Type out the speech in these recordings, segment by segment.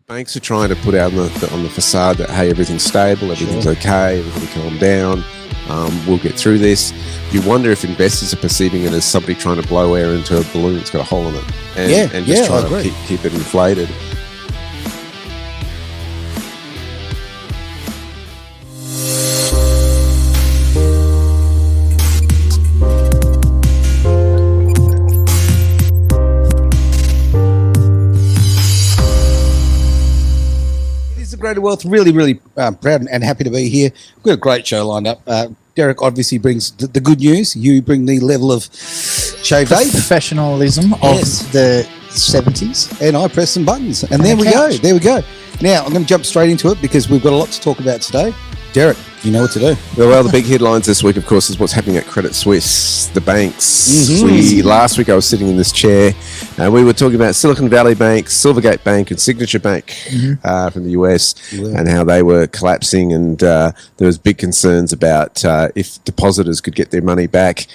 Banks are trying to put out on the facade that, hey, everything's stable, everything's okay, everything calm down, we'll get through this. You wonder if investors are perceiving it as somebody trying to blow air into a balloon that's got a hole in it and just trying to keep it inflated. Greater Wealth, really proud and happy to be here. We've got a great show lined up. Derek obviously brings the good news. You bring the level of shaved ape professionalism of the 70s, and I press some buttons, and there we go. Now I'm going to jump straight into it because we've got a lot to talk about today. Derek, you know what to do. Well, the big headlines this week, of course, is what's happening at Credit Suisse, the banks. Last week I was sitting in this chair and we were talking about Silicon Valley Bank, Silvergate Bank and Signature Bank from the US and how they were collapsing, and there was big concerns about if depositors could get their money back.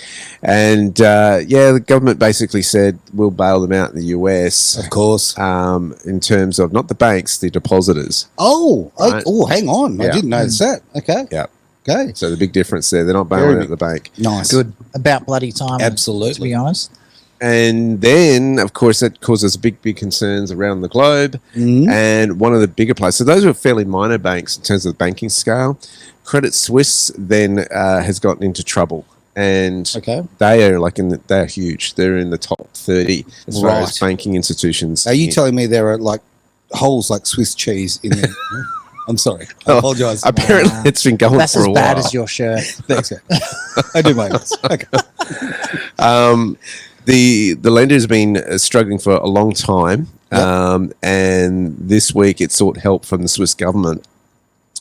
And the government basically said we'll bail them out in the US. Of course. In terms of not the banks, the depositors. Right? Hang on. I didn't notice that. Okay. Yeah. Okay. So the big difference there, they're not bailing out the bank. Nice. Good. About bloody time. Absolutely. To be honest. And then, of course, that causes big concerns around the globe. And one of the bigger players, so those were fairly minor banks in terms of the banking scale. Credit Suisse then has gotten into trouble. And they are they're huge. They're in the top 30 as far as banking institutions. Are you telling me there are like holes like Swiss cheese in there? I'm sorry. I apologise. Apparently, it's been going That's for a while. That's as bad as your shirt. Thanks. I do my best. Okay. The lender has been struggling for a long time, and this week it sought help from the Swiss government,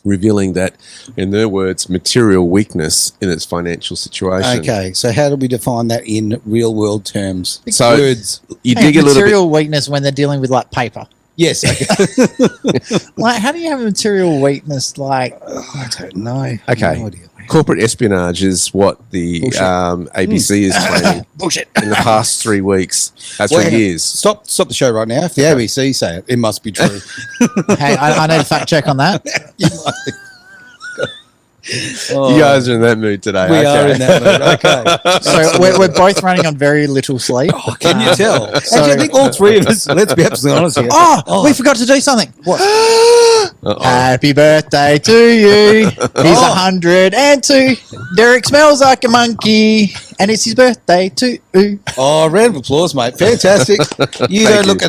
revealing that, in their words, material weakness in its financial situation. Okay, so how do we define that in real-world terms? So words. You dig a little bit. Material weakness when they're dealing with like paper. Yes. Okay. Like, how do you have a material weakness? Like, I don't know. Okay. No idea. Corporate espionage is what the ABC is claiming. Bullshit. In the past 3 weeks, 3 years. Stop the show right now. If the ABC say it, it must be true. Hey, I need a fact check on that. You guys are in that mood today. We are in that mood. Okay. So we're both running on very little sleep. Can you tell? Actually, I think all three of us, let's be absolutely honest here. We forgot to do something. What? Happy birthday to you. He's 102. Derek smells like a monkey. And it's his birthday too. Round of applause, mate. Fantastic. You don't look a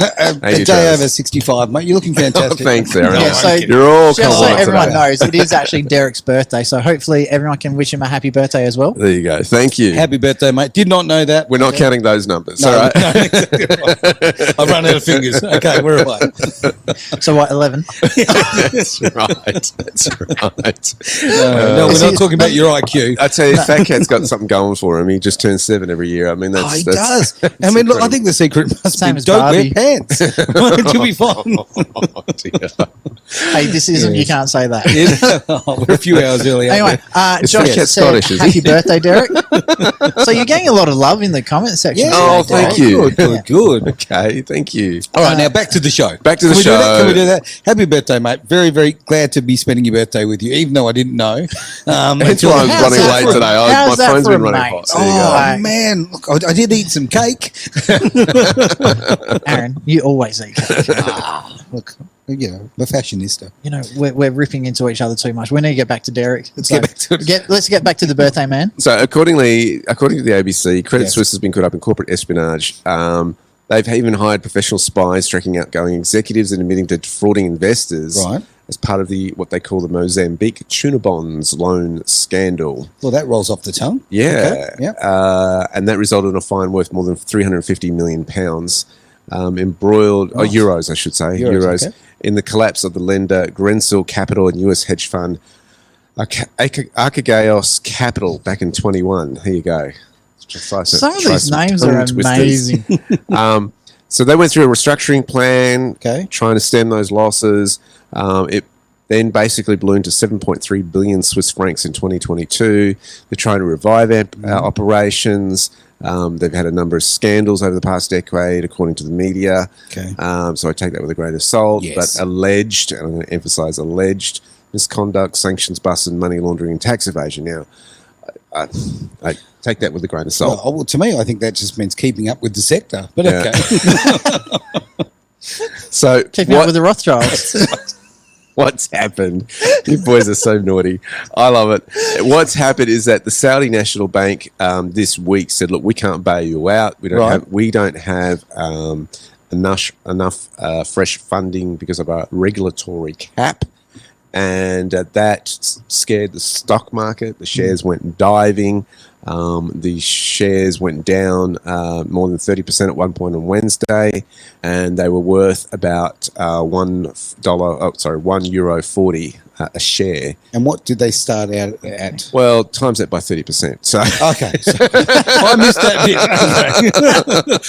day over 65, mate. You're looking fantastic. Thanks, Aaron. Yeah, so you're all just so everyone knows, it is actually Derek's birthday. So hopefully everyone can wish him a happy birthday as well. There you go. Thank you. Happy birthday, mate. Did not know that. We're not counting those numbers. No, all right. No, exactly right. I've run out of fingers. Okay, we're away. So what, 11? That's right. That's right. No, we're not talking about your IQ. I tell you, Fat Cat's got something going for him. He just turns 7 every year. I mean, that's he does. I mean, look, I think the secret must Same be as don't Barbie. wear pants. You'll be fine. Hey, this isn't, you can't say that. We're a few hours early. Anyway, It's Josh Fat Cat said, Scottish, is he? happy birthday, Derek. So you're getting a lot of love in the comment section. Yeah. Oh, today, thank Derek. you. Good. Okay, thank you. All right, now back to the show. Back to the Can show. Can we do that? Happy birthday, mate. Very, very glad to be spending your birthday with you, even though I didn't know. That's why I'm How's running that late for- today. how's My that phone's for been a running mate? hot. There you go. Oh, man. Look, I did eat some cake. Aaron, you always eat cake. Look, you know, I'm a fashionista. You know, we're ripping into each other too much. We need to get back to Derek. Let's get back to it. Let's get back to the birthday man. So according to the ABC, Credit Suisse has been caught up in corporate espionage. They've even hired professional spies tracking outgoing executives and admitting to defrauding investors as part of what they call the Mozambique tuna bonds loan scandal. Well, that rolls off the tongue. Yeah. Okay. Yeah. And that resulted in a fine worth more than £350 million embroiled, euros, I should say, euros in the collapse of the lender Greensill Capital and US hedge fund Archegos Capital back in 21. Here you go. Some of these names are amazing. So they went through a restructuring plan, trying to stem those losses. It then basically ballooned to 7.3 billion Swiss francs in 2022. They're trying to revive operations. They've had a number of scandals over the past decade, according to the media. Okay. So I take that with a grain of salt. Yes. But alleged, and I'm going to emphasise alleged, misconduct, sanctions busting, money laundering, and tax evasion. Now, I take that with a grain of salt. Well, to me, I think that just means keeping up with the sector. But Yeah. okay. So Keeping up with the Rothschilds. what's happened? You boys are so naughty. I love it. What's happened is that the Saudi National Bank this week said, "Look, we can't bail you out. We don't have enough fresh funding because of our regulatory cap." And that scared the stock market. The shares went diving. The shares went down more than 30% at one point on Wednesday, and they were worth about €1.40 a share. And what did they start out at? Well, times that by 30%. So, Okay. I missed that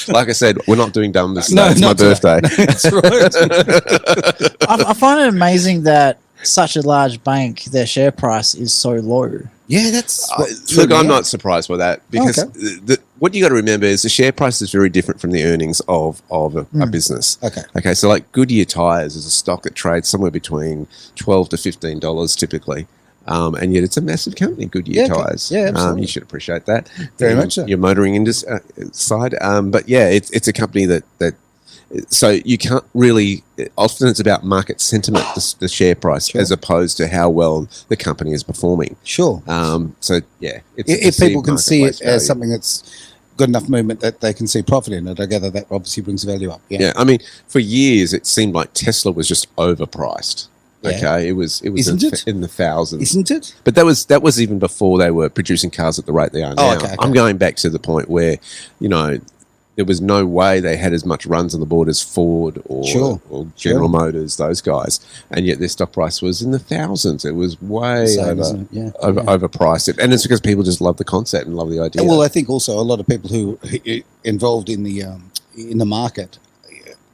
bit. like I said, we're not doing dumb this No, night. It's my not birthday. That's right. I find it amazing that such a large bank, their share price is so low. Yeah, that's... Look, I'm not surprised by that because what you got to remember is the share price is very different from the earnings of a business. Okay. So like Goodyear Tires is a stock that trades somewhere between $12 to $15 typically. And yet it's a massive company, Goodyear Tires. Yeah, absolutely. You should appreciate that. Very much so. Your motoring industry side. But yeah, it's a company that so you can't really, often it's about market sentiment, the share price, as opposed to how well the company is performing. Sure. So yeah, If people can see it value as something that's got enough movement that they can see profit in it, I gather that obviously brings value up. Yeah, I mean, for years it seemed like Tesla was just overpriced. Yeah. Okay, it was Isn't it? in the thousands, Isn't it? But that was even before they were producing cars at the rate they are now. Okay. I'm going back to the point where, there was no way they had as much runs on the board as Ford or General Motors, those guys, and yet their stock price was in the thousands. It was way overpriced, and it's because people just love the concept and love the idea. Well, I think also a lot of people who are involved in the market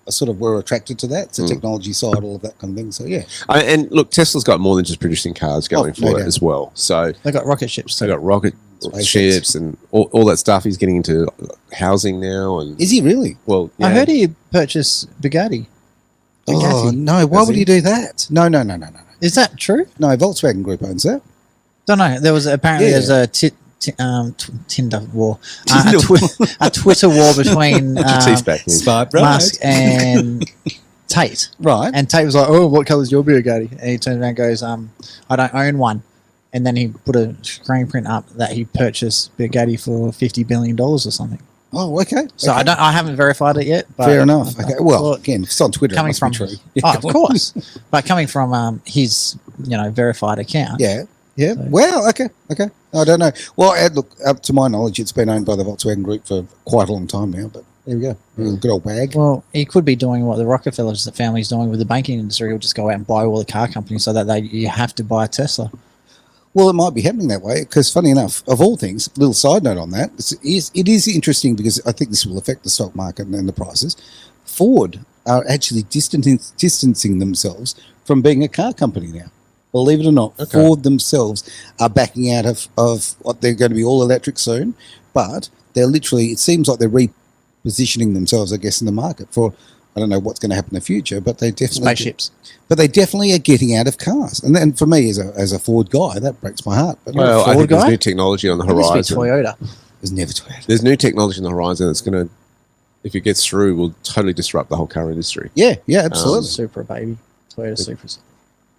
sort of were attracted to that. It's the technology side, all of that kind of thing. So yeah. And look, Tesla's got more than just producing cars going for it as well. So They got rocket ships too. they got rocket ships and all that stuff. He's getting into housing now. And Is he really? well, yeah. I heard he purchased Bugatti. Oh no! Why would he do that? No. Is that true? No, Volkswagen Group owns that. Don't know. There was apparently there's a Tinder war, a Twitter war between Musk and Tate. Right. And Tate was like, "Oh, what colour's your Bugatti?" And he turns around and goes, "I don't own one." And then he put a screen print up that he purchased Bugatti for $50 billion or something. Oh, okay. So I haven't verified it yet. But fair enough. Okay. Well, again, if it's on Twitter, coming it must from be true. of course, but coming from his verified account. Yeah. Yeah. So- Well, okay. I don't know. Well, look, up to my knowledge, it's been owned by the Volkswagen Group for quite a long time now. But there we go. Good old wag. Well, he could be doing what the Rockefellers, the family's doing with the banking industry. He'll just go out and buy all the car companies so that you have to buy a Tesla. Well, it might be happening that way because, funny enough, of all things, little side note on that, it is interesting because I think this will affect the stock market and the prices. Ford are actually distancing themselves from being a car company now. Believe it or not, Ford themselves are backing out of what they're going to be all electric soon, but they're literally, it seems like they're repositioning themselves, I guess, in the market for, I don't know what's going to happen in the future, but they definitely Spaceships. But they definitely are getting out of cars, and then for me as a Ford guy, that breaks my heart. But Well, I Ford think there's guy? new technology on the It used to be horizon. Toyota. there's never Toyota. There's new technology on the horizon that's going to, if it gets through, will totally disrupt the whole car industry. Yeah, absolutely. Supra, baby. Toyota Supras.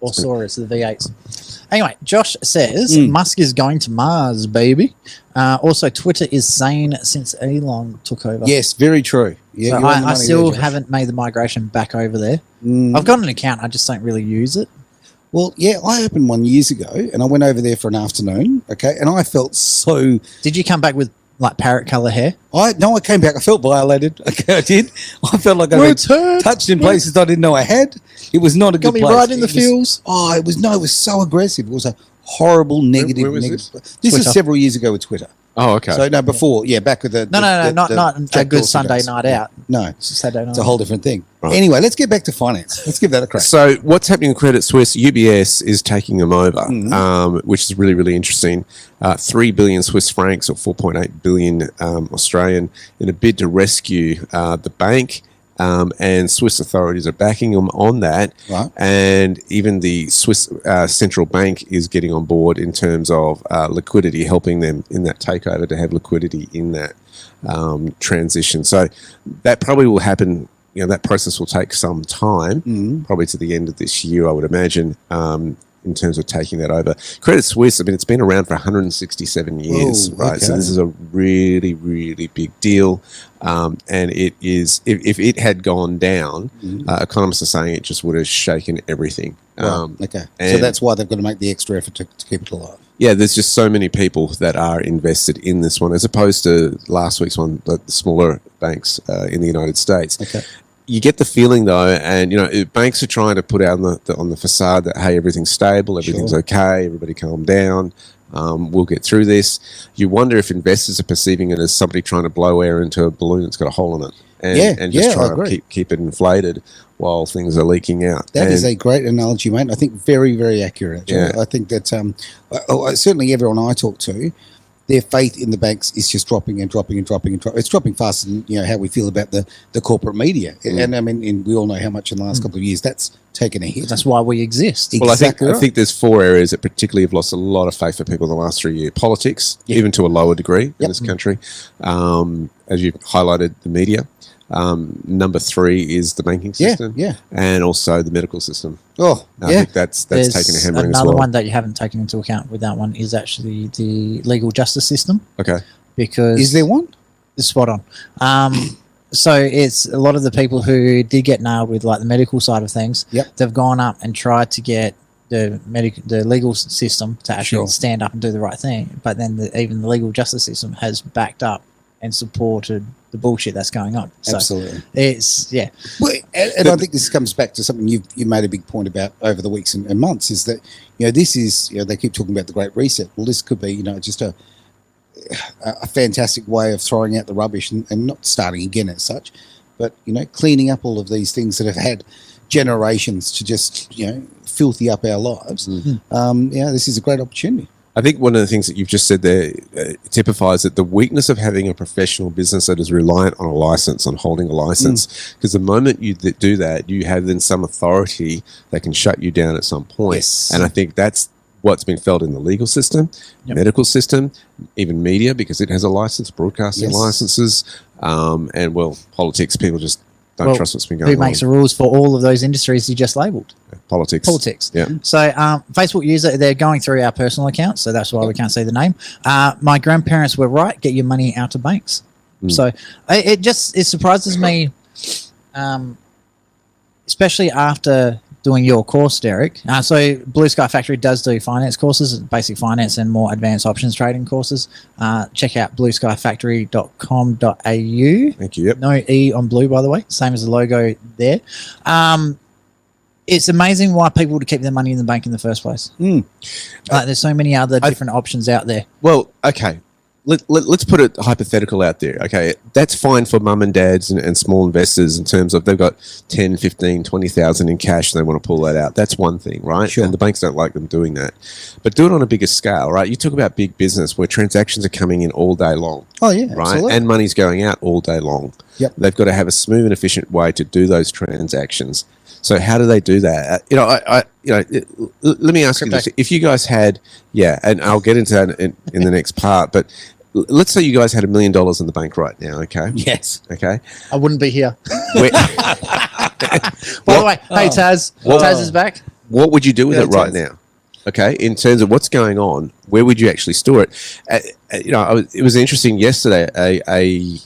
Or Saurus, the V8s. Anyway, Josh says Musk is going to Mars, baby. Also, Twitter is sane since Elon took over. Yes, very true. Yeah, So you're on the I money still there, Josh. haven't made the migration back over there. I've got an account. I just don't really use it. Well, yeah, I opened one years ago, and I went over there for an afternoon. Okay, and I felt so. Did you come back with like parrot color hair? I came back. I felt violated. Okay, I did. I felt like I was touched in places I didn't know I had. It was not a good Got me place. right in the It was- feels. It was so aggressive. It was a horrible negative. Where was negative. this? This was Twitter. several years ago with Twitter. Oh, okay. So no, before, back with the not a Jack good Dorsey Sunday days. night out. No, It's a Saturday night. it's a whole different thing. Right. Anyway, let's get back to finance. Let's give that a crack. So what's happening in Credit Suisse? UBS is taking them over, which is really, really interesting. 3 billion Swiss francs or 4.8 billion Australian in a bid to rescue the bank. And Swiss authorities are backing them on that. Right. And even the Swiss central bank is getting on board in terms of liquidity, helping them in that takeover to have liquidity in that transition. So that probably will happen. That process will take some time, probably to the end of this year, I would imagine, in terms of taking that over. Credit Suisse, I mean, it's been around for 167 years, right? Okay. So this is a really, really big deal. And it is, if it had gone down, economists are saying it just would have shaken everything. Okay. So that's why they've got to make the extra effort to keep it alive. Yeah, there's just so many people that are invested in this one, as opposed to last week's one, the smaller banks in the United States. Okay. You get the feeling though, and banks are trying to put out on the facade that, hey, everything's stable, everything's okay, everybody calm down, we'll get through this. You wonder if investors are perceiving it as somebody trying to blow air into a balloon that's got a hole in it, and just trying to keep it inflated while things are leaking out. That is a great analogy, mate. I think very, very accurate. Yeah. I think that certainly everyone I talk to, their faith in the banks is just dropping and dropping and dropping and dropping. It's dropping faster than how we feel about the corporate media. And I mean, we all know how much in the last couple of years that's taken a hit. That's why we exist. Well, Exactly I think there's 4 areas that particularly have lost a lot of faith for people in the last 3 years. Politics, even to a lower degree in this country. As you've highlighted, the media. Number 3 is the banking system, and also the medical system. I think that's taken a hammering as well. Another one that you haven't taken into account with that one is actually the legal justice system. Okay. Because is there one? It's spot on. So it's a lot of the people who did get nailed with like the medical side of things. They've gone up and tried to get the legal system to actually stand up and do the right thing, but then even the legal justice system has backed up and supported the bullshit that's going on. So Absolutely. It's Well, and I think this comes back to something you made a big point about over the weeks and months, is that this is they keep talking about the Great Reset. Well, this could be just a fantastic way of throwing out the rubbish and not starting again as such, but cleaning up all of these things that have had generations to just filthy up our lives. This is a great opportunity. I think one of the things that you've just said there typifies that the weakness of having a professional business that is reliant on a license, on holding a license, because the moment you do that, you have then some authority that can shut you down at some point. Yes. And I think that's what's been felt in the legal system, medical system, even media, because it has a license, broadcasting licenses, and politics, people just don't trust what's been going on. Who makes the rules for all of those industries you just labelled? Politics. Yeah. So Facebook user, they're going through our personal accounts, so that's why we can't see the name. My grandparents were right. Get your money out of banks. So it surprises me, especially after doing your course, Derek. So Blu Sky Factory does do finance courses, basic finance and more advanced options trading courses. Check out blueskyfactory.com.au. Thank you. Yep. No E on blue, by the way. Same as the logo there. It's amazing why people would keep their money in the bank in the first place. There's so many other different options out there. Well, okay. Let's put a hypothetical out there. Okay, that's fine for mum and dads and small investors in terms of they've got 10, 15, 20,000 in cash and they want to pull that out. That's one thing, right? Sure. And the banks don't like them doing that. But do it on a bigger scale, right? You talk about big business where transactions are coming in all day long. Oh, yeah, right? absolutely. And money's going out all day long. Yep. They've got to have a smooth and efficient way to do those transactions. So how do they do that? Let me ask you this. If you guys had, and I'll get into that in the next part, but let's say you guys had $1 million in the bank right now, okay? Yes. Okay. I wouldn't be here. By the way, hey Taz. Taz is back. What would you do with it right now? Okay, in terms of what's going on, where would you actually store it? It was interesting yesterday. A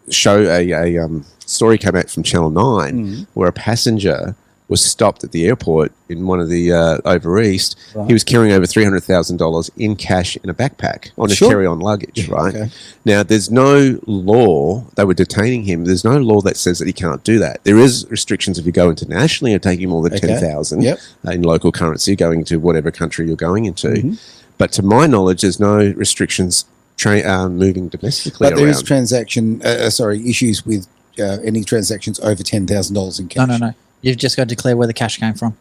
story came out from Channel 9 where a passenger was stopped at the airport in one of the over east. Right. He was carrying over $300,000 in cash in a backpack on his carry-on luggage, right? Okay. Now, there's no law, they were detaining him, there's no law that says that he can't do that. There is restrictions if you go internationally and taking more than 10,000 in local currency, going to whatever country you're going into. But to my knowledge, there's no restrictions moving domestically But there is around. issues with any transactions over $10,000 in cash. No. You've just got to declare where the cash came from.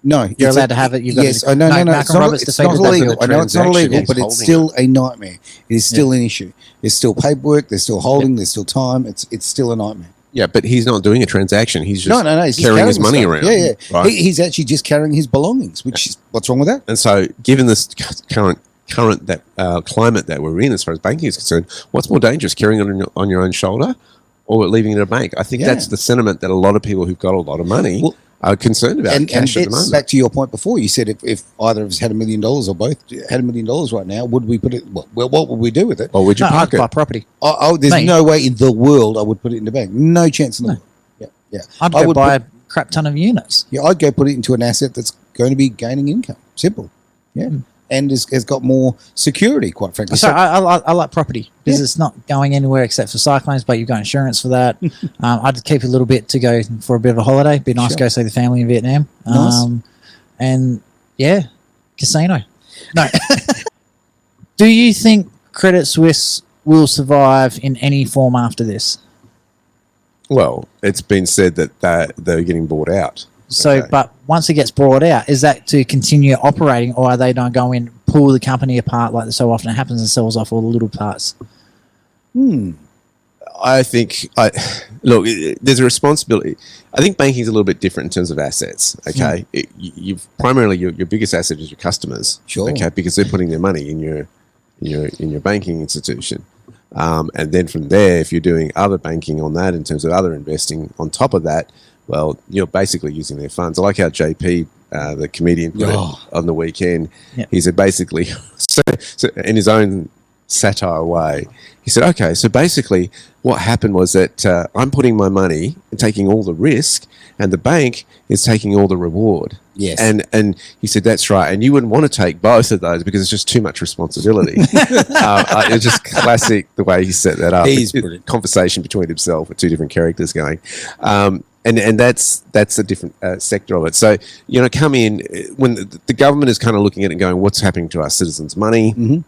No, You're allowed to have it. You've got yes, to, no. Malcolm Roberts It's not defeated that illegal. bill. I know it's not illegal, Transaction but is it's holding still a nightmare. It is still an issue. There's still paperwork. There's still holding. There's still time. It's still a nightmare. Yeah, but he's not doing a transaction. He's just No. He's just carrying his the money stuff. around. Yeah. Right? He's actually just carrying his belongings. What's wrong with that? And so, given this current climate that we're in, as far as banking is concerned, what's more dangerous, carrying it on your own shoulder, or leaving it in a bank? I think that's the sentiment that a lot of people who've got a lot of money are concerned about cash at the moment. Back to your point before, you said if either of us had $1 million or both had $1 million right now, would we put it? Well, what would we do with it? Or would you park I'd buy it? property. There's no way in the world I would put it in the bank. No chance in the world. Yeah. I'd go buy a crap ton of units. Yeah, I'd go put it into an asset that's going to be gaining income. Simple. Yeah. And has got more security, quite frankly. So I like property because it's not going anywhere except for cyclones, but you've got insurance for that. I'd keep a little bit to go for a bit of a holiday. Be nice to go see the family in Vietnam. Nice. And yeah, casino. No. Do you think Credit Suisse will survive in any form after this? Well, it's been said that they're getting bought out. So, Okay. but once it gets brought out, is that to continue operating, or are they going to go in, pull the company apart like so often happens and sells off all the little parts? I think, look, there's a responsibility. I think banking is a little bit different in terms of assets. Okay, you've primarily your biggest asset is your customers. Sure. Okay, because they're putting their money in your banking institution, and then from there, if you're doing other banking on that in terms of other investing on top of that, well, you're basically using their funds. I like how JP, the comedian, put it on the weekend. Yep. He said basically, so in his own satire way, he said, okay, so basically what happened was that I'm putting my money and taking all the risk, and the bank is taking all the reward. Yes. And he said, that's right. And you wouldn't want to take both of those because it's just too much responsibility. It's just classic the way he set that up. He's brilliant. Conversation between himself with two different characters going. And that's a different sector of it. So, come in when the government is kind of looking at it and going, what's happening to our citizens' money? Mm-hmm.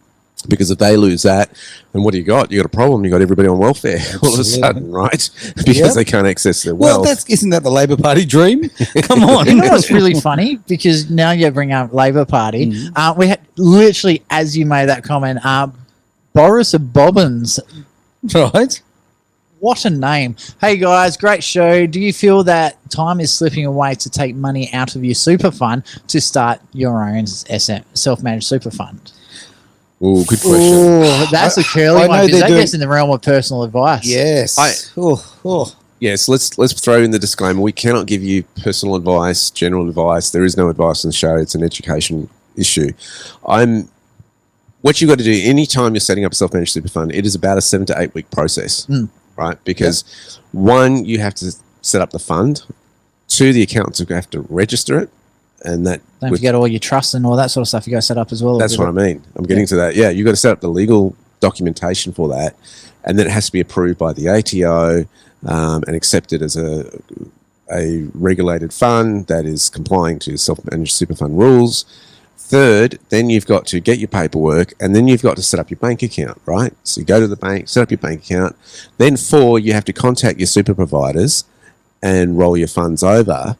Because if they lose that, then what do you got? You got a problem. You got everybody on welfare all of a sudden, right? Because they can't access their wealth. Well, isn't that the Labor Party dream? Come on. You know what's really funny? Because now you bring up Labor Party. We had literally, as you made that comment, Boris Bobbins. Right. What a name. Hey guys, great show. Do you feel that time is slipping away to take money out of your super fund to start your own self-managed super fund? Oh, good question. Oh, that's a curly one because that gets in the realm of personal advice. Yes. Yes, let's throw in the disclaimer. We cannot give you personal advice, general advice. There is no advice on the show. It's an education issue. What you've got to do anytime you're setting up a self-managed super fund, it is about a 7 to 8 week process, right? Because one, you have to set up the fund. Two, the accountants have to register it. And that don't forget all your trusts and all that sort of stuff you got to set up as well. That's what I mean. I'm getting to that. Yeah, you've got to set up the legal documentation for that, and then it has to be approved by the ATO and accepted as a regulated fund that is complying to self-managed super fund rules. Third, then you've got to get your paperwork, and then you've got to set up your bank account, right? So you go to the bank, set up your bank account. Then four, you have to contact your super providers and roll your funds over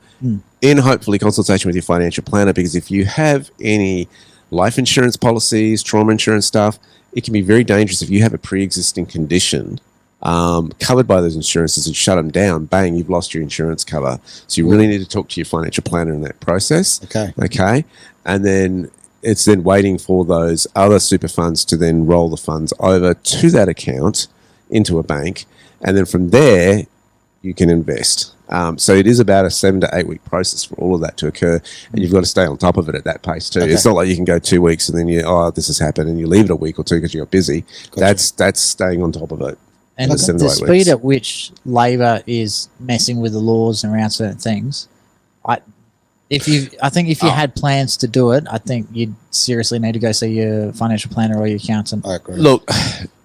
in hopefully consultation with your financial planner, because if you have any life insurance policies, trauma insurance stuff, it can be very dangerous if you have a pre-existing condition covered by those insurances and shut them down, bang, you've lost your insurance cover. So you really need to talk to your financial planner in that process. Okay. And then it's then waiting for those other super funds to then roll the funds over to that account into a bank. And then from there, you can invest. So it is about a 7 to 8 week process for all of that to occur, and you've got to stay on top of it at that pace too. It's not like you can go 2 weeks and then this has happened and you leave it a week or two because you got busy. Gotcha. That's staying on top of it. And the speed at which Labor is messing with the laws around certain things, I think if you had plans to do it, I think you'd seriously need to go see your financial planner or your accountant. I agree. Look,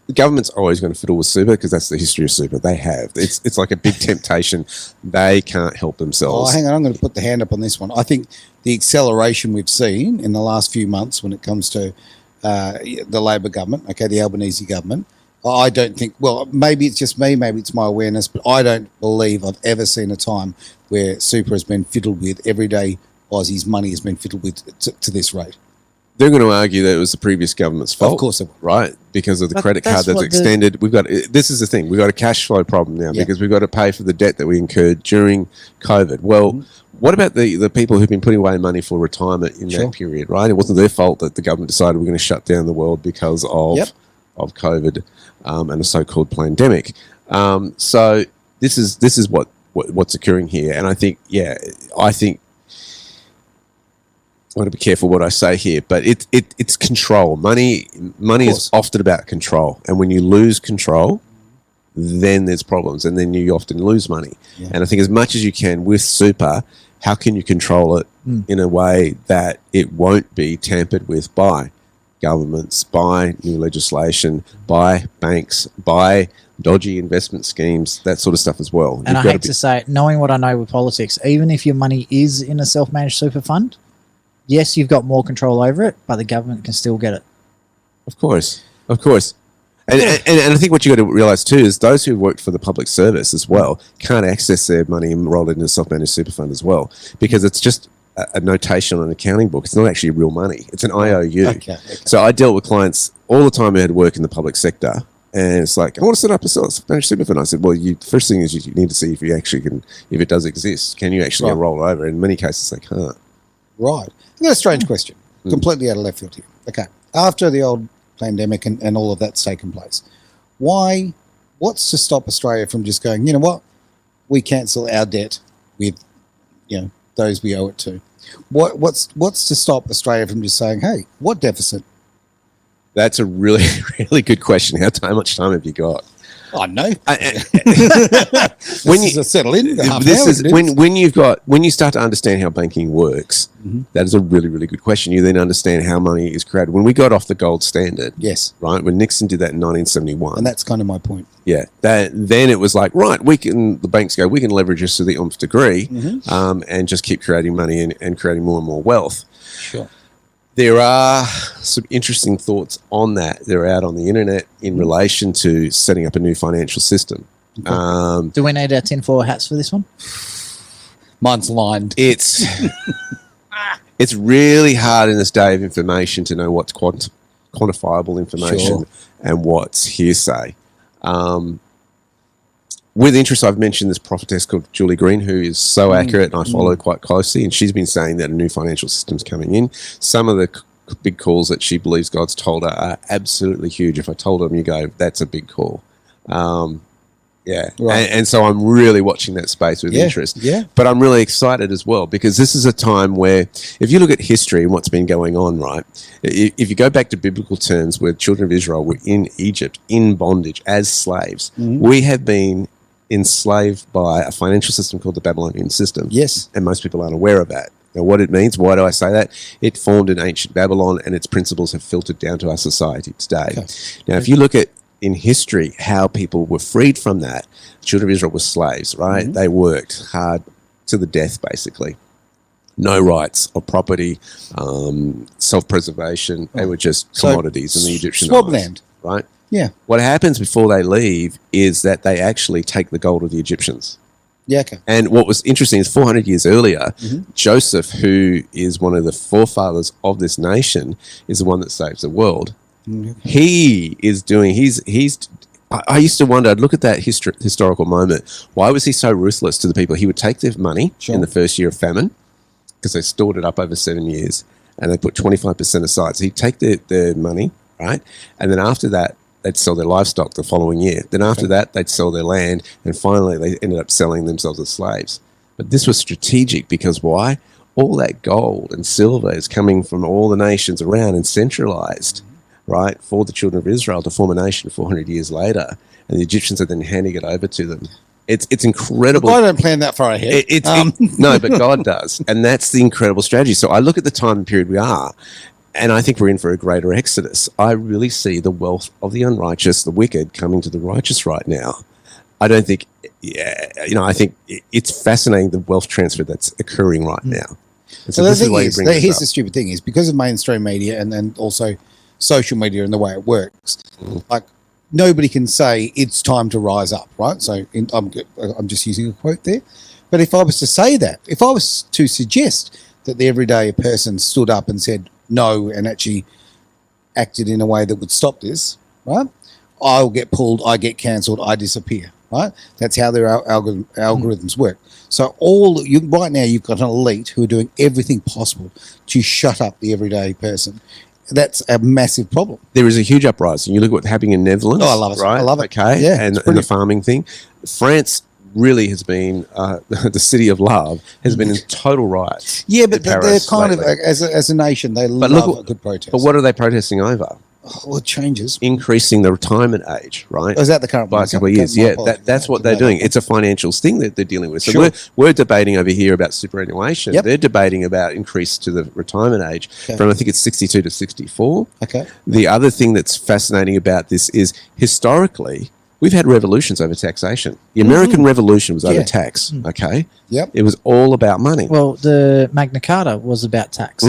the government's always going to fiddle with super because that's the history of super. They have. It's like a big temptation. They can't help themselves. Oh, hang on. I'm going to put the hand up on this one. I think the acceleration we've seen in the last few months when it comes to the Labor government, okay, the Albanese government. I don't think, well, maybe it's just me, maybe it's my awareness, but I don't believe I've ever seen a time where super has been fiddled with, everyday Aussies' money has been fiddled with to this rate. They're going to argue that it was the previous government's fault. Of course they will. Right? Because of the But credit card that's that's what extended. This is the thing. We've got a cash flow problem now because we've got to pay for the debt that we incurred during COVID. Well, what about the people who've been putting away money for retirement in that period, right? It wasn't their fault that the government decided we're going to shut down the world because of COVID and a so-called pandemic. So this is what's occurring here. And I think I want to be careful what I say here, but it's control. Money is often about control, and when you lose control, then there's problems, and then you often lose money. Yeah. And I think as much as you can with super, how can you control it in a way that it won't be tampered with by governments, by new legislation, by banks, by dodgy investment schemes, that sort of stuff as well. And I hate to say it, knowing what I know with politics, even if your money is in a self-managed super fund, yes, you've got more control over it, but the government can still get it. Of course. And I think what you got to realise too is those who worked for the public service as well can't access their money and roll it into a self-managed super fund as well, because it's just a notation on an accounting book. It's not actually real money. It's an IOU. Okay. So I dealt with clients all the time who had work in the public sector, and it's like, I want to set up a self-managed super fund. I said, well, first thing is you need to see if you actually can, if it does exist, can you actually roll it over? In many cases, they can't. Right. I've got a strange question, completely out of left field here. Okay. After the old pandemic and all of that's taken place, what's to stop Australia from just going, you know what, we cancel our debt with, those we owe it to? What's to stop Australia from just saying, hey, what deficit? That's a really, really good question. How much time have you got? I know. When you settle in, when you start to understand how banking works, that is a really, really good question. You then understand how money is created. When we got off the gold standard, right, when Nixon did that in 1971, and that's kind of my point. Yeah, then it was like, right, the banks go, we can leverage this to the nth degree, and just keep creating money and creating more and more wealth. Sure. There are some interesting thoughts on that. They're out on the internet in relation to setting up a new financial system. Okay. Do we need our tinfoil hats for this one? Mine's lined. It's really hard in this day of information to know what's quantifiable information and what's hearsay. With interest, I've mentioned this prophetess called Julie Green, who is so accurate, and I follow quite closely, and she's been saying that a new financial system's coming in. Some of the big calls that she believes God's told her are absolutely huge. If I told them, you go, that's a big call. And so I'm really watching that space with interest. Yeah. But I'm really excited as well, because this is a time where, if you look at history and what's been going on, right, if you go back to biblical terms, where children of Israel were in Egypt, in bondage, as slaves, we have been enslaved by a financial system called the Babylonian system. Yes. And most people aren't aware of that. Now, what it means, why do I say that? It formed in ancient Babylon, and its principles have filtered down to our society today. Okay. Now, if you look at in history how people were freed from that, children of Israel were slaves, right? They worked hard to the death, basically. No rights of property, self-preservation. They were just commodities in the Egyptian swabland, right? Yeah. What happens before they leave is that they actually take the gold of the Egyptians. Yeah, okay. And what was interesting is 400 years earlier, Joseph, who is one of the forefathers of this nation, is the one that saves the world. He is doing, I used to wonder, I'd look at that historical moment. Why was he so ruthless to the people? He would take their money in the first year of famine, because they stored it up over 7 years, and they put 25% aside. So he'd take their money, right? And then after that, they'd sell their livestock the following year. Then after that, they'd sell their land, and finally they ended up selling themselves as slaves. But this was strategic, because why? All that gold and silver is coming from all the nations around and centralized, right, for the children of Israel to form a nation 400 years later, and the Egyptians are then handing it over to them. It's incredible. Look, I don't plan that far ahead. No, but God does, and that's the incredible strategy. So I look at the time period we are, and I think we're in for a greater exodus. I really see the wealth of the unrighteous, the wicked, coming to the righteous right now. I don't think, I think it's fascinating, the wealth transfer that's occurring right now. And so the thing is, here's the stupid thing is, because of mainstream media and then also social media and the way it works. Like, nobody can say it's time to rise up, right? So I'm just using a quote there. But if I was to say that, if I was to suggest that the everyday person stood up and said no and actually acted in a way that would stop this, right? I'll get pulled, I get cancelled, I disappear, right? That's how their algorithms work. So right now you've got an elite who are doing everything possible to shut up the everyday person. That's a massive problem. There is a huge uprising. You look at what's happening in Netherlands. Oh, I love it. Right? I love it. Okay, Yeah, and the farming thing. France really has been the city of love has been in total riots. Yeah, but they're kind lately. of as a nation they love a good protest. But what are they protesting over? Well, it changes. Increasing the retirement age, right? Oh, is that the current by one? a couple of years? Yeah, that's what they're doing. It's a financial thing that they're dealing with. So Sure. we're debating over here about superannuation. Yep. They're debating about increase to the retirement age from I think it's 62 to 64. Okay. The other thing that's fascinating about this is historically we've had revolutions over taxation. The American Revolution was over tax. Okay. Yep. It was all about money. Well, the Magna Carta was about tax.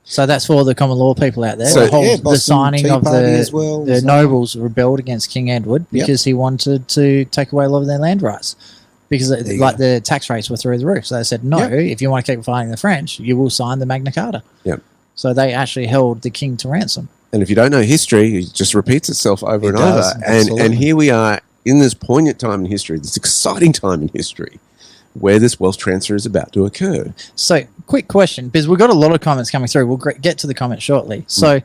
So that's for the common law people out there. So- the Boston signing Tea of Party the, as well, the so- nobles rebelled against King Edward because he wanted to take away a lot of their land rights. Because the tax rates were through the roof. So they said, no, if you want to keep fighting the French, you will sign the Magna Carta. Yep. So they actually held the king to ransom. And if you don't know history, it just repeats itself over and does, over. absolutely. And here we are in this poignant time in history, this exciting time in history, where this wealth transfer is about to occur. So, quick question, because we've got a lot of comments coming through. We'll get to the comments shortly. So,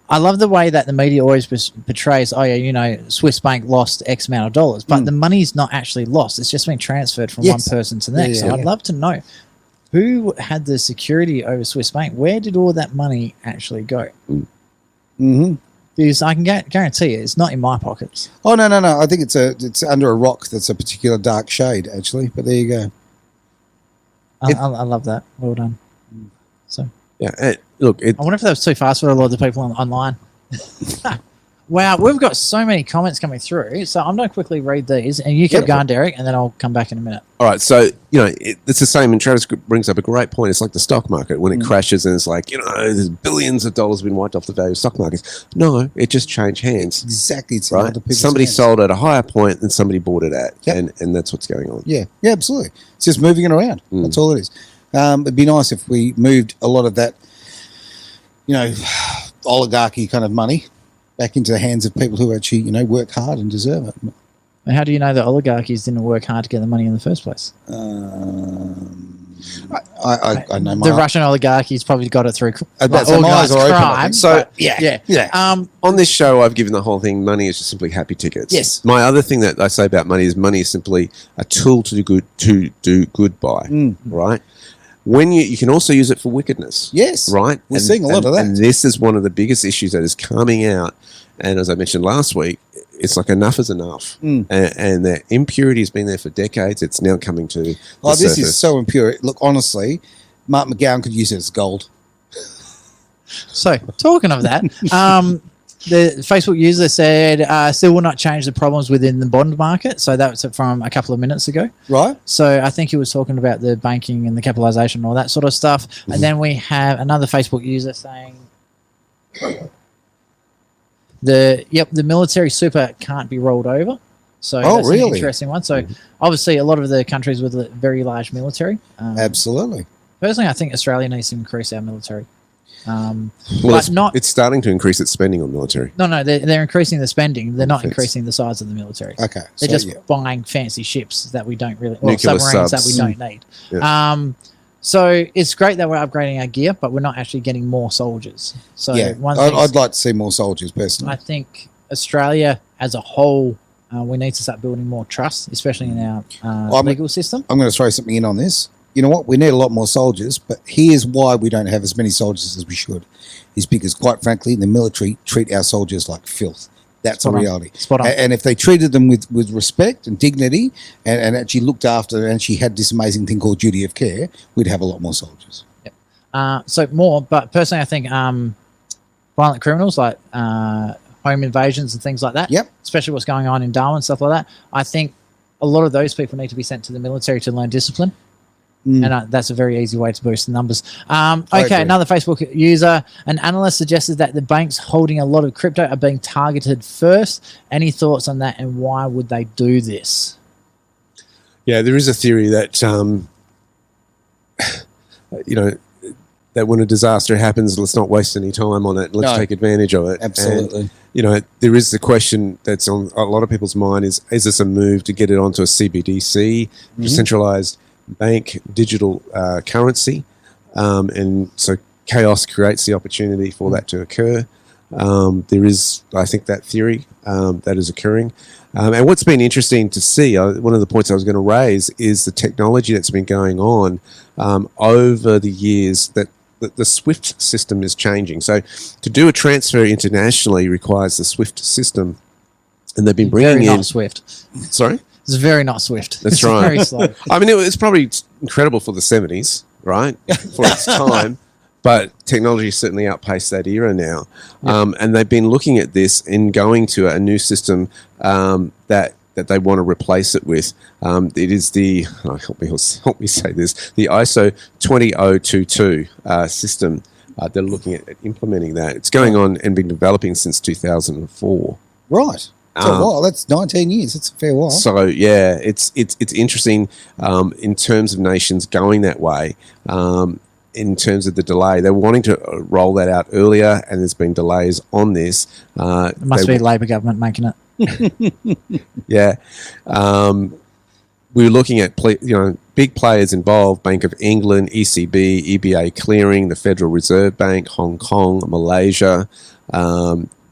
I love the way that the media always portrays, Swiss Bank lost X amount of dollars, but the money's not actually lost. It's just been transferred from one person to the next. So, I'd love to know who had the security over Swiss Bank. Where did all that money actually go? Because I can guarantee you, it's not in my pockets. Oh no! I think it's under a rock that's a particular dark shade, actually. But there you go. I love that. Well done. So Yeah, look, I wonder if that was too fast for a lot of the people online. Wow, we've got so many comments coming through. So I'm going to quickly read these, and you keep going, Derek, and then I'll come back in a minute. all right. So it's the same. And Travis brings up a great point. It's like the stock market when it crashes, and it's like there's billions of dollars been wiped off the value of stock markets. No, it just changed hands. Exactly. It's Right. Somebody sold at a higher point than somebody bought it at, and that's what's going on. Yeah, absolutely. It's just moving it around. That's all it is. It'd be nice if we moved a lot of that, oligarchy kind of money back into the hands of people who actually, work hard and deserve it. And how do you know that oligarchies didn't work hard to get the money in the first place? I know The Russian oligarchies probably got it through organised crime. So yeah. On this show, I've given the whole thing. Money is just simply happy tickets. Yes. My other thing that I say about money is simply a tool to do good by. Right. When you can also use it for wickedness. Yes. Right. We're seeing a lot of that. And this is one of the biggest issues that is coming out. And as I mentioned last week, it's like enough is enough. And the impurity has been there for decades. It's now coming to the this surface. is so impure. Look, honestly, Mark McGowan could use it as gold. So, talking of that, the Facebook user said, still will not change the problems within the bond market. So, that was from a couple of minutes ago. Right. So, I think he was talking about the banking and the capitalization and all that sort of stuff. And then we have another Facebook user saying, the military super can't be rolled over. So that's an interesting one. So obviously a lot of the countries with a very large military. Absolutely. Personally, I think Australia needs to increase our military. It's starting to increase its spending on military. No, they're increasing the spending. They're not increasing the size of the military. Okay. They're just buying fancy ships that we don't really, or Nuclear submarines that subs. we don't need. Yeah. So it's great that we're upgrading our gear, but we're not actually getting more soldiers. So I'd like to see more soldiers personally. I think Australia as a whole, we need to start building more trust, especially in our legal system. I'm going to throw something in on this. You know what? We need a lot more soldiers, but here's why we don't have as many soldiers as we should. Is because, quite frankly, the military treat our soldiers like filth. That's a reality. Spot on. And if they treated them with respect and dignity and actually looked after and she had this amazing thing called duty of care, we'd have a lot more soldiers. Yep. So more, but personally, I think violent criminals like home invasions and things like that, especially what's going on in Darwin, stuff like that, I think a lot of those people need to be sent to the military to learn discipline. And that's a very easy way to boost the numbers. agree. Okay, another Facebook user. An analyst suggested that the banks holding a lot of crypto are being targeted first. Any thoughts on that, and why would they do this? Yeah, there is a theory that, that when a disaster happens, let's not waste any time on it. Let's take advantage of it. Absolutely. And, there is the question that's on a lot of people's mind is this a move to get it onto a CBDC, decentralized bank digital currency? And so chaos creates the opportunity for that to occur. There is, I think, that theory that is occurring. And what's been interesting to see, one of the points I was going to raise is the technology that's been going on over the years that the SWIFT system is changing. So to do a transfer internationally requires the SWIFT system. And they've been bringing very in... not Swift. Sorry? It's very not Swift. That's It's right. very slow. I mean, it's probably incredible for the 70s, right? For its time. But technology certainly outpaced that era now. And they've been looking at this and going to a new system that they want to replace it with. It is the, help me say this, the ISO 20022 system. They're looking at implementing that. It's going on and been developing since 2004. Right. So a while. That's 19 years. It's a fair while. So yeah, it's interesting in terms of nations going that way. In terms of the delay, they're wanting to roll that out earlier, and there's been delays on this. It must be Labor government making it. Yeah, we were looking at big players involved: Bank of England, ECB, EBA Clearing, the Federal Reserve Bank, Hong Kong, Malaysia.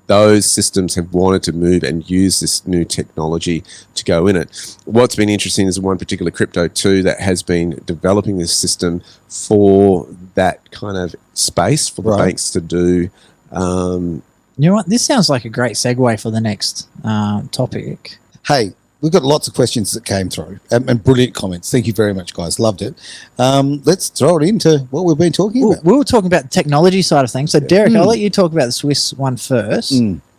Those systems have wanted to move and use this new technology to go in it. What's been interesting is one particular crypto too that has been developing this system for that kind of space for the banks to do. You know what? This sounds like a great segue for the next topic. Hey, we've got lots of questions that came through and brilliant comments. Thank you very much, guys. Loved it. Let's throw it into what we've been talking about. We were talking about the technology side of things. So, Derek, I'll let you talk about the Swiss one first.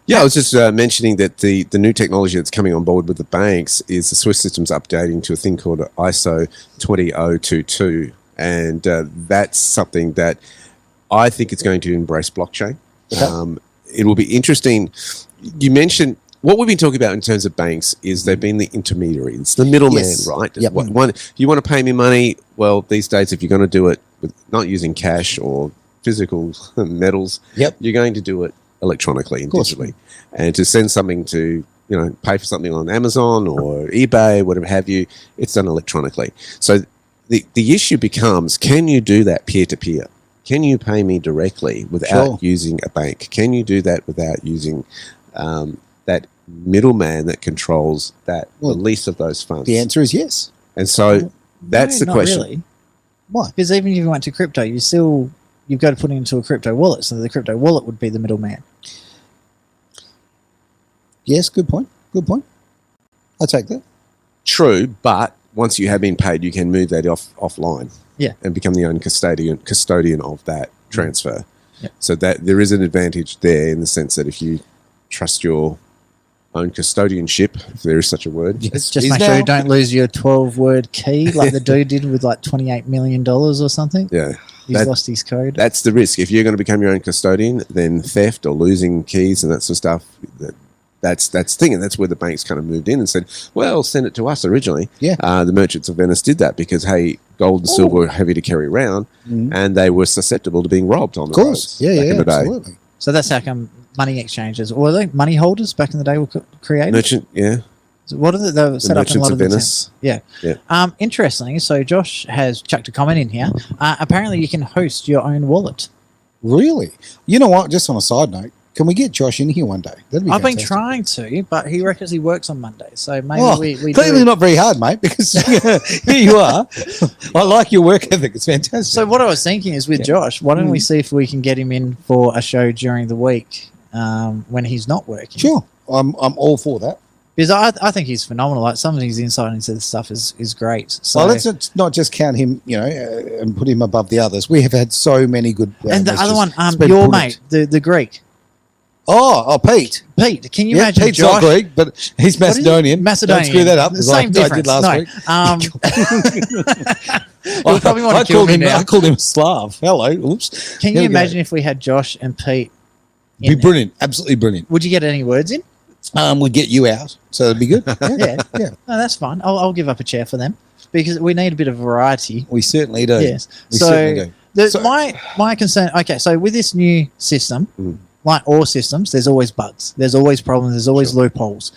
Yeah, I was just mentioning that the new technology that's coming on board with the banks is the Swiss system's updating to a thing called ISO 20022. And that's something that I think is going to embrace blockchain. Okay. It will be interesting. You mentioned... What we've been talking about in terms of banks is they've been the intermediary. It's the middleman, right? Yep. You want to pay me money? Well, these days, if you're going to do it with not using cash or physical metals, you're going to do it electronically and digitally. And to send something to, pay for something on Amazon or eBay, whatever have you, it's done electronically. So the issue becomes, can you do that peer-to-peer? Can you pay me directly without using a bank? Can you do that without using... that middleman that controls that release of those funds? The answer is yes. And so that's the question. Really. Why? Because even if you went to crypto, you've got to put it into a crypto wallet. So the crypto wallet would be the middleman. Yes, good point. Good point. I'll take that. True, but once you have been paid, you can move that offline. Yeah. And become the own custodian of that transfer. Yeah. So that there is an advantage there in the sense that if you trust your own custodianship, if there is such a word. Yes, just make sure you don't lose your 12-word key like the dude did with like $28 million or something. Yeah. He's lost his code. That's the risk. If you're going to become your own custodian, then theft or losing keys and that sort of stuff, that's the thing. And that's where the banks kind of moved in and said, well, send it to us originally. Yeah. The merchants of Venice did that because, hey, gold and silver were heavy to carry around and they were susceptible to being robbed on the roads back in the day. Absolutely. So that's how come money exchanges, or were they money holders back in the day were created? Merchant, yeah. So what are they were set up in a lot of Venice. Yeah. Interesting. So Josh has chucked a comment in here. Apparently you can host your own wallet. Really? You know what? Just on a side note, can we get Josh in here one day? That'd be I've been fantastic. trying to, but he reckons he works on Mondays. So maybe we clearly do. not very hard, mate, because here you are. I like your work ethic. It's fantastic. So what I was thinking is with Josh, why don't we see if we can get him in for a show during the week when he's not working? Sure. I'm all for that. Because I think he's phenomenal. Like some of his insight into this stuff is great. So well, let's not just count him, and put him above the others. We have had so many good. And the other one, It's been your brilliant. mate, the Greek. Oh, Pete. Pete, can you imagine Pete's Josh? not Greek, but he's Macedonian. Macedonian. Don't screw that up. The same I did difference. last No. week. You'll probably want to kill me now. I called him a Slav. Hello. Oops. Can you imagine if we had Josh and Pete? It'd be brilliant. Absolutely brilliant. Would you get any words in? We'd get you out, so that'd be good. Yeah. No, that's fine. I'll give up a chair for them because we need a bit of variety. We certainly do. Yes. We certainly do. My concern. Okay, so with this new system, like all systems, there's always bugs. There's always problems. There's always loopholes.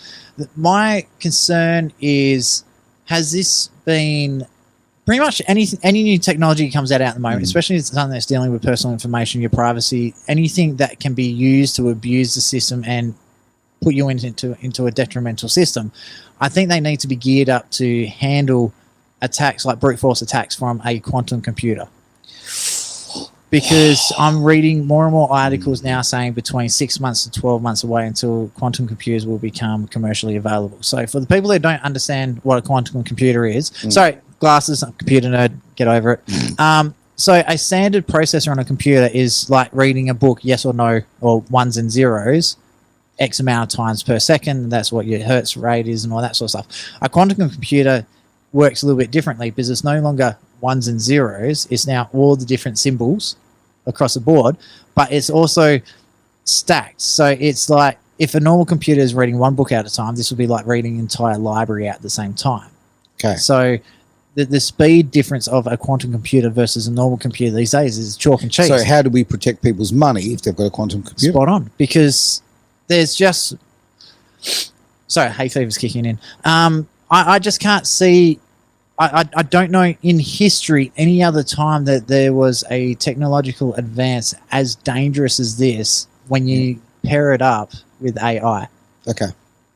My concern is, has this been pretty much any new technology comes out at the moment, especially something that's dealing with personal information, your privacy, anything that can be used to abuse the system and put you into a detrimental system. I think they need to be geared up to handle attacks like brute force attacks from a quantum computer. Because I'm reading more and more articles now saying between 6 months to 12 months away until quantum computers will become commercially available. So for the people that don't understand what a quantum computer is, sorry, glasses, I'm a computer nerd, get over it. So a standard processor on a computer is like reading a book, yes or no, or ones and zeros, X amount of times per second. That's what your hertz rate is and all that sort of stuff. A quantum computer works a little bit differently because it's no longer ones and zeros. It's now all the different symbols across the board, but it's also stacked. So it's like if a normal computer is reading one book at a time, this would be like reading an entire library at the same time. Okay. So the speed difference of a quantum computer versus a normal computer these days is chalk and cheese. So how do we protect people's money if they've got a quantum computer? Spot on. Because there's just... Sorry, hay fever's kicking in. I just can't see... I don't know in history any other time that there was a technological advance as dangerous as this when you pair it up with AI. Okay.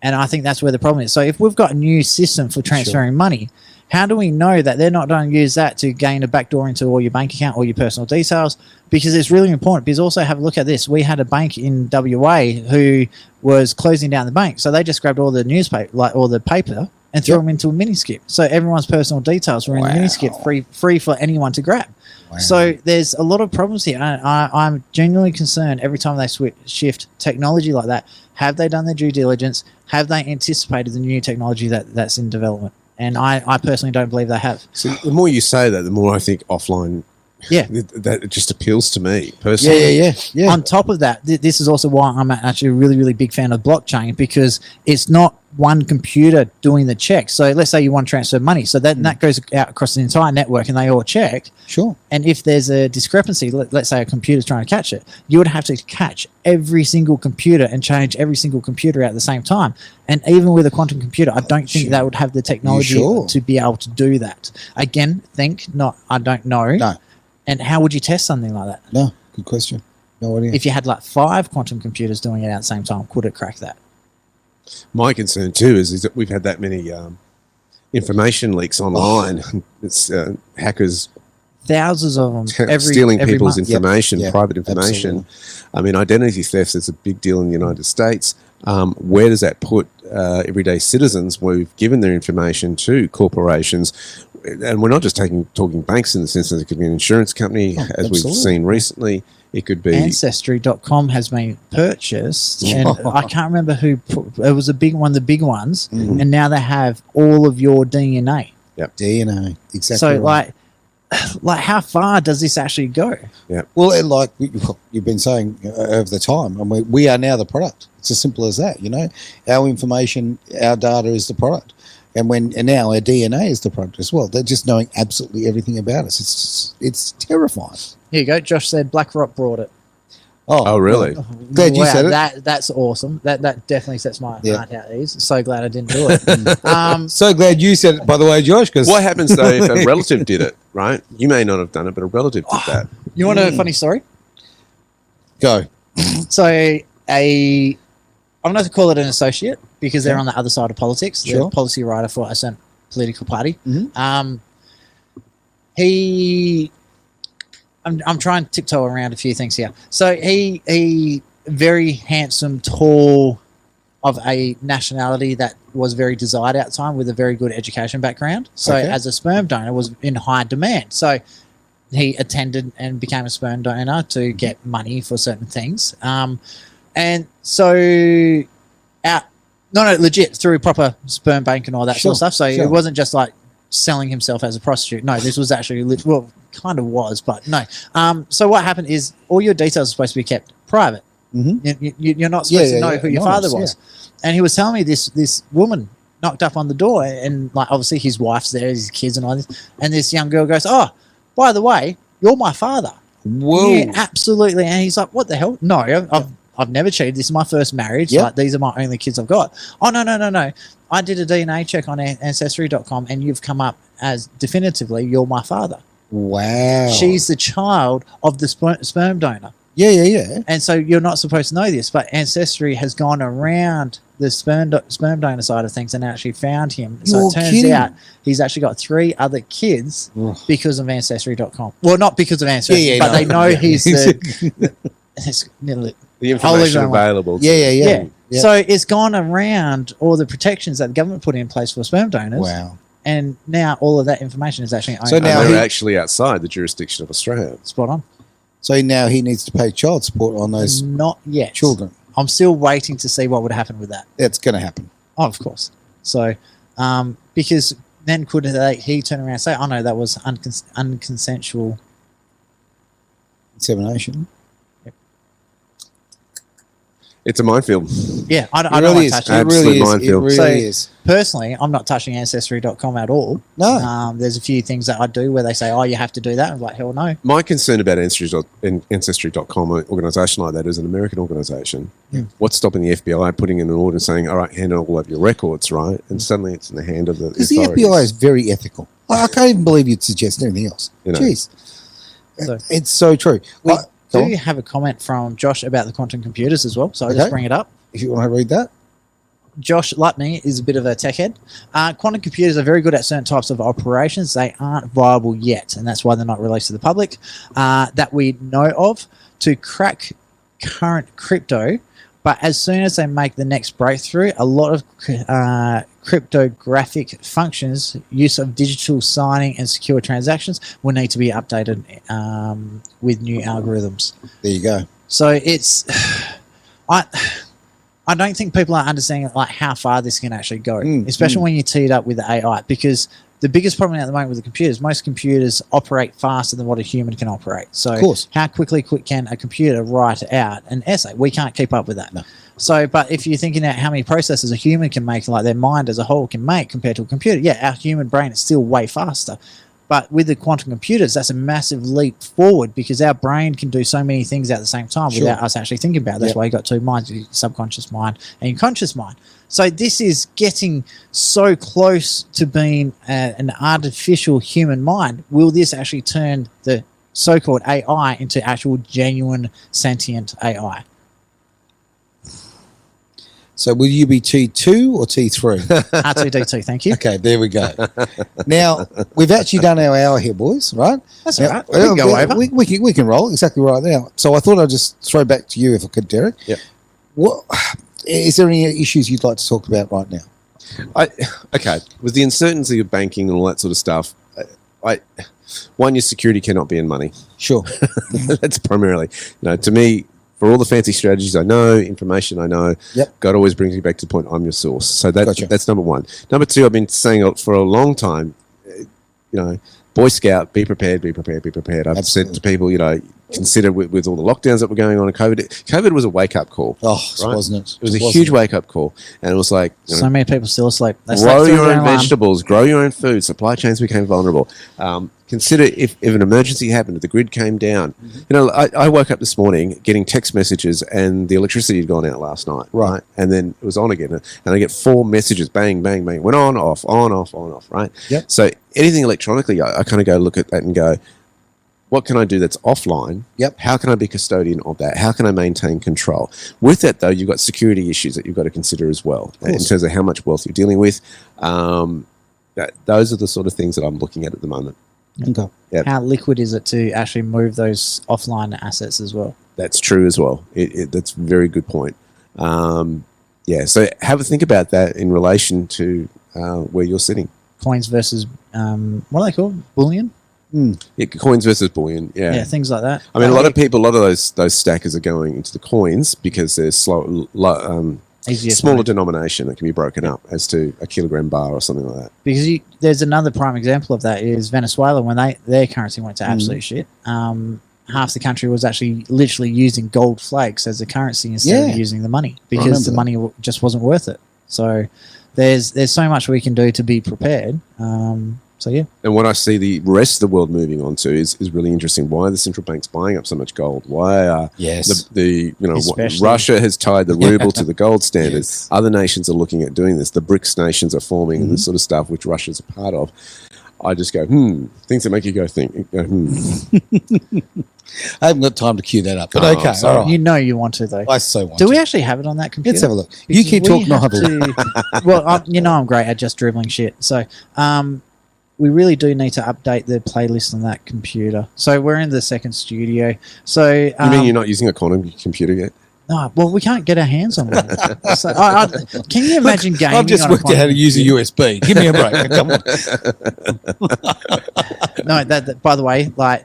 And I think that's where the problem is. So if we've got a new system for transferring money, how do we know that they're not going to use that to gain a backdoor into all your bank account or your personal details? Because it's really important. Because also have a look at this. We had a bank in WA who was closing down the bank. So they just grabbed all the newspaper, like all the paper, and threw them into a miniskip. So everyone's personal details were in the miniskip, free for anyone to grab. Wow. So there's a lot of problems here. I'm genuinely concerned every time they shift technology like that. Have they done their due diligence? Have they anticipated the new technology that's in development? And I personally don't believe they have. So the more you say that, the more I think offline... Yeah, that it just appeals to me personally. Yeah. On top of that, this is also why I'm actually a really, really big fan of blockchain, because it's not one computer doing the check. So let's say you want to transfer money, so that goes out across the entire network, and they all check. Sure. And if there's a discrepancy, let's say a computer's trying to catch it, you would have to catch every single computer and change every single computer at the same time. And even with a quantum computer, I don't think that would have the technology to be able to do that. Again, I don't know. No. And how would you test something like that? No, good question. No idea. If you had like 5 quantum computers doing it at the same time, could it crack that? My concern too is that we've had that many information leaks online. It's hackers, thousands of them, stealing people's month. information, private information. Absolutely. I mean, identity theft is a big deal in the United States. Where does that put everyday citizens? We've given their information to corporations. And we're not just talking banks in the sense that it could be an insurance company, as we've seen recently. It could be... Ancestry.com has been purchased, and I can't remember who... It was one of the big ones, and now they have all of your DNA. Yep. DNA, exactly. So, like how far does this actually go? Yeah. Well, like you've been saying over the time, and we are now the product. It's as simple as that, Our information, our data is the product. And now our DNA is the product as well. They're just knowing absolutely everything about us. It's terrifying. Here you go. Josh said BlackRock brought it. Oh really? Glad you said it. That's awesome. That definitely sets my heart at ease. So glad I didn't do it. So glad you said it, by the way, Josh. Because what happens though if a relative did it? Right? You may not have done it, but a relative did that. You want a funny story? Go. So I'm going to call it an associate because they're on the other side of politics. They're a policy writer for a certain political party. I'm trying to tiptoe around a few things here. So he very handsome, tall, of a nationality that was very desired at the time with a very good education background. So as a sperm donor was in high demand. So he attended and became a sperm donor to get money for certain things. And so, legit through proper sperm bank and all that sort of stuff. So it wasn't just like selling himself as a prostitute. No, this was actually kind of was, but no. So what happened is all your details are supposed to be kept private. You're not supposed to know who your father was. And he was telling me this woman knocked up on the door, and like obviously his wife's there, his kids and all this, and this young girl goes, "Oh, by the way, you're my father." Whoa! Yeah, absolutely. And he's like, "What the hell? No, I've never cheated. This is my first marriage. Like, these are my only kids I've got." "Oh, no. I did a DNA check on Ancestry.com, and you've come up as definitively you're my father." Wow. She's the child of the sperm donor. Yeah. And so you're not supposed to know this, but Ancestry has gone around the sperm donor side of things and actually found him. So it turns out he's actually got 3 other kids because of Ancestry.com. Well, not because of Ancestry, but they know he's the information available. Yeah. So it's gone around all the protections that the government put in place for sperm donors. Wow. And now all of that information is actually owned. So now they're actually outside the jurisdiction of Australia. Spot on. So now he needs to pay child support on those not yet children. I'm still waiting to see what would happen with that. It's going to happen. Oh, of course. So, because then could he turn around and say, "Oh no, that was unconsensual insemination"? It's a minefield. Yeah, I don't want to touch it. Absolute minefield. It really is. Personally, I'm not touching Ancestry.com at all. No. There's a few things that I do where they say, "Oh, you have to do that." I'm like, hell no. My concern about Ancestry.com, an organisation like that, is an American organisation. What's stopping the FBI putting in an order saying, "All right, hand all of your records," right? And suddenly it's in the hand of the authorities. Because the FBI is very ethical. I can't even believe you'd suggest anything else. Jeez. It's so true. Do you have a comment from Josh about the quantum computers as well? So I'll just bring it up. If you want to read that. Josh, like me, is a bit of a tech head. Quantum computers are very good at certain types of operations. They aren't viable yet, and that's why they're not released to the public that we know of to crack current crypto. But as soon as they make the next breakthrough, a lot of cryptographic functions, use of digital signing and secure transactions will need to be updated with new algorithms. There you go. So it's... I don't think people are understanding like how far this can actually go, especially when you tee it up with the AI, because the biggest problem at the moment with the computers, most computers operate faster than what a human can operate. So how quickly can a computer write out an essay? We can't keep up with that. No. So, but if you're thinking about how many processes a human can make, like their mind as a whole can make compared to a computer, our human brain is still way faster. But with the quantum computers, that's a massive leap forward because our brain can do so many things at the same time without us actually thinking about it. That's why you got 2 minds, your subconscious mind and your conscious mind. So this is getting so close to being an artificial human mind. Will this actually turn the so-called AI into actual genuine sentient AI? So will you be T2 or T3? R2D2, thank you. Okay, there we go. Now, we've actually done our hour here, boys, right? That's now, all right. We can go over. We can roll exactly right now. So I thought I'd just throw back to you if I could, Derek. Yeah. What is there any issues you'd like to talk about right now? Okay, with the uncertainty of banking and all that sort of stuff, one, your security cannot be in money. Sure. That's primarily, to me, for all the fancy strategies I know, information I know, God always brings me back to the point, I'm your source. So that's number one. Number two, I've been saying it for a long time, Boy Scout, be prepared, be prepared, be prepared. I've said to people, consider with all the lockdowns that were going on in COVID. COVID was a wake-up call. Oh, right? Wasn't it? It was a huge wake-up call. And it was like... so many people still asleep. Grow your own vegetables, grow your own food. Supply chains became vulnerable. Consider if an emergency happened, if the grid came down. I woke up this morning getting text messages and the electricity had gone out last night. Right. And then it was on again. And I get 4 messages, bang, bang, bang. Went on, off, right? Yep. So anything electronically, I kind of go look at that and go, what can I do that's offline? Yep. How can I be custodian of that? How can I maintain control? With that, though, you've got security issues that you've got to consider as well in terms of how much wealth you're dealing with. Those are the sort of things that I'm looking at the moment. Okay. Yep. How liquid is it to actually move those offline assets as well? That's true as well. That's a very good point. So have a think about that in relation to where you're sitting. Coins versus, what are they called? Bullion? Yeah, coins versus bullion. Yeah, things like that. I mean, a lot of those stackers are going into the coins because they're slow, Easier to smaller move. denomination that can be broken up as to a kilogram bar or something like that. Because there's another prime example of that is Venezuela. When their currency went to absolute shit, half the country was actually literally using gold flakes as a currency instead of using the money because the money just wasn't worth it. So there's so much we can do to be prepared. So yeah. And what I see the rest of the world moving on to is really interesting. Why are the central banks buying up so much gold? Why are Russia has tied the ruble to the gold standard. Yes. Other nations are looking at doing this. The BRICS nations are forming and this sort of stuff, which Russia's a part of. I just go, things that make you go think. Go, I haven't got time to cue that up, but okay. sorry. All right. You know you want to though. I so want Do to. we actually have it on that computer? Let's have a look. Because You keep talking, I'll have a look. Well, I'm great at just dribbling shit. So we really do need to update the playlist on that computer. So we're in the second studio. So you mean you're not using a quantum computer yet? No, well, we can't get our hands on one. So, can you imagine gaming? I've just on a worked out how to use a USB. Give me a break. Come on. No, that by the way, like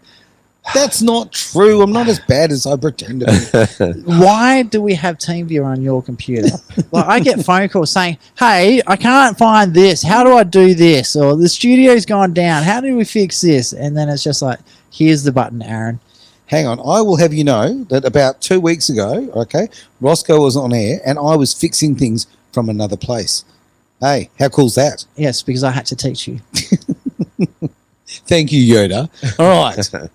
That's not true. I'm not as bad as I pretend to be. why do we have TeamViewer on your computer? Like, I get phone calls saying, "Hey, I can't find this. How do I do this?" Or the studio's gone down. How do we fix this? And then it's just like, here's the button, Aaron. Hang on. I will have you know that about 2 weeks ago, okay, Roscoe was on air and I was fixing things from another place. Hey, how cool's that? Yes, because I had to teach you. Thank you, Yoda. All right.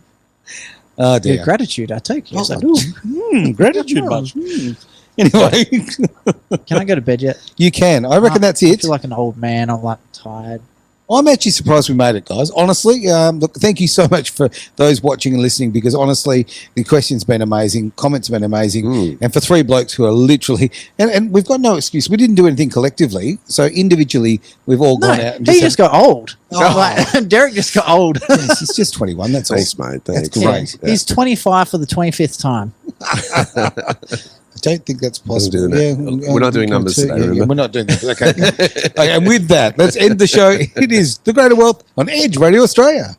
Oh, dear. Your gratitude, I take. Yes, Oh, I do. Gratitude much. Anyway, Can I go to bed yet? you can. I reckon that's I it. feel like an old man. I'm like tired. I'm actually surprised we made it, guys. Honestly, look, thank you so much for those watching and listening because honestly, the questions been amazing, comments have been amazing, and for three blokes who are literally, and we've got no excuse. We didn't do anything collectively, so individually we've all gone out. And He just got old. Oh. Like, Derek just got old. Yes, he's just 21. That's all. Thanks, mate. Thanks. That's great. Yeah. He's 25 for the 25th time. I don't think that's possible. We're not doing numbers today, remember? we're not doing that. Okay. Okay. And with that, let's end the show. It is The Greater Wealth on Edge Radio Australia.